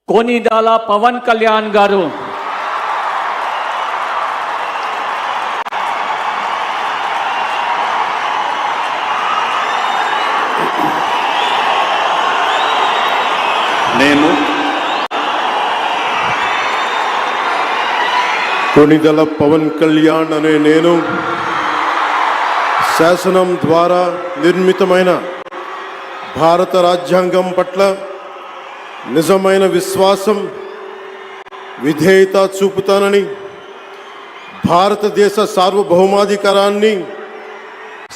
కొనిదెల పవన్ కళ్యాణ్ గారు. నేను కొనిదెల పవన్ కళ్యాణ్ అనే నేను శాసనం ద్వారా నిర్మితమైన భారత రాజ్యాంగం పట్ల నిజమైన విశ్వాసం, విధేయత చూపుతానని, భారతదేశ సార్వభౌమాధికారాన్ని,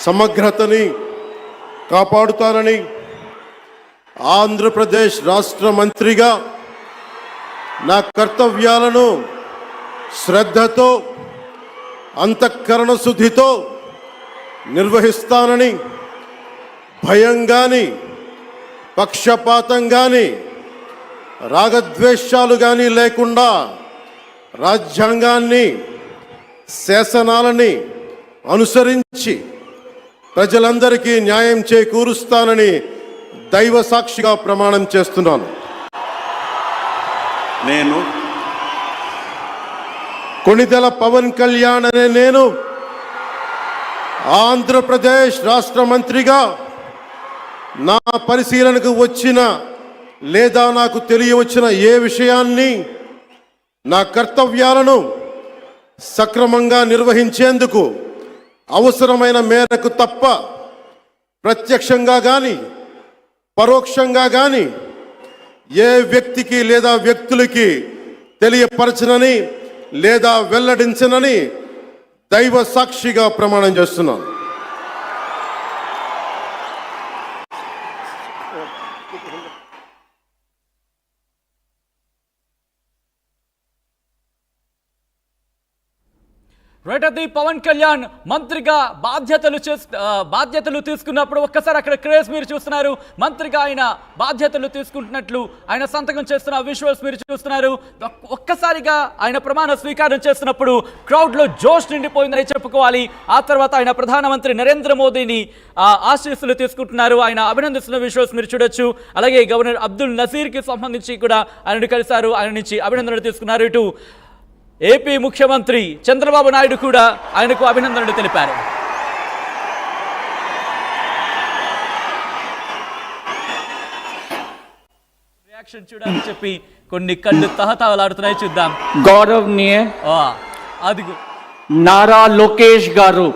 సమగ్రతని కాపాడుతానని, ఆంధ్రప్రదేశ్ రాష్ట్ర మంత్రిగా నా కర్తవ్యాలను శ్రద్ధతో, అంతఃకరణ శుద్ధితో నిర్వహిస్తానని, భయం కానీ, పక్షపాతం కానీ, రాగద్వేషాలు కానీ లేకుండా రాజ్యాంగాన్ని, శాసనాలని అనుసరించి ప్రజలందరికీ న్యాయం చేకూరుస్తానని దైవ సాక్షిగా ప్రమాణం చేస్తున్నాను. నేను కొనిదెల పవన్ కళ్యాణ్ అనే నేను ఆంధ్రప్రదేశ్ రాష్ట్ర మంత్రిగా నా పరిశీలనకు వచ్చిన లేదా నాకు తెలియవచ్చిన ఏ విషయాన్ని, నా కర్తవ్యాలను సక్రమంగా నిర్వహించేందుకు అవసరమైన మేరకు తప్ప ప్రత్యక్షంగా కానీ పరోక్షంగా కానీ ఏ వ్యక్తికి లేదా వ్యక్తులకి తెలియపరచనని లేదా వెల్లడించనని దైవ సాక్షిగా ప్రమాణం చేస్తున్నాను. రైట్, అది పవన్ కళ్యాణ్ మంత్రిగా బాధ్యతలు తీసుకున్నప్పుడు ఒక్కసారి అక్కడ క్రేజ్ మీరు చూస్తున్నారు. మంత్రిగా ఆయన బాధ్యతలు తీసుకుంటున్నట్లు ఆయన సంతకం చేస్తున్న విజువల్స్ మీరు చూస్తున్నారు. ఒక్కసారిగా ఆయన ప్రమాణ స్వీకారం చేస్తున్నప్పుడు క్రౌడ్లో జోష్ నిండిపోయిందని చెప్పుకోవాలి. ఆ తర్వాత ఆయన ప్రధానమంత్రి నరేంద్ర మోదీని ఆశీస్సులు తీసుకుంటున్నారు. ఆయన అభినందిస్తున్న విజువల్స్ మీరు చూడొచ్చు. అలాగే గవర్నర్ అబ్దుల్ నజీర్కి సంబంధించి కూడా ఆయనను కలిశారు, ఆయన నుంచి అభినందనలు తీసుకున్నారు. ఇటు ఏపీ ముఖ్యమంత్రి చంద్రబాబు నాయుడు కూడా ఆయనకు అభినందనలు తెలిపారు. రియాక్షన్ చూడాలని చెప్పి కొన్ని కళ్ళు తహతహలాడుతున్నాయి, చూద్దాం. గౌరవనీయ అది నారా లోకేష్ గారు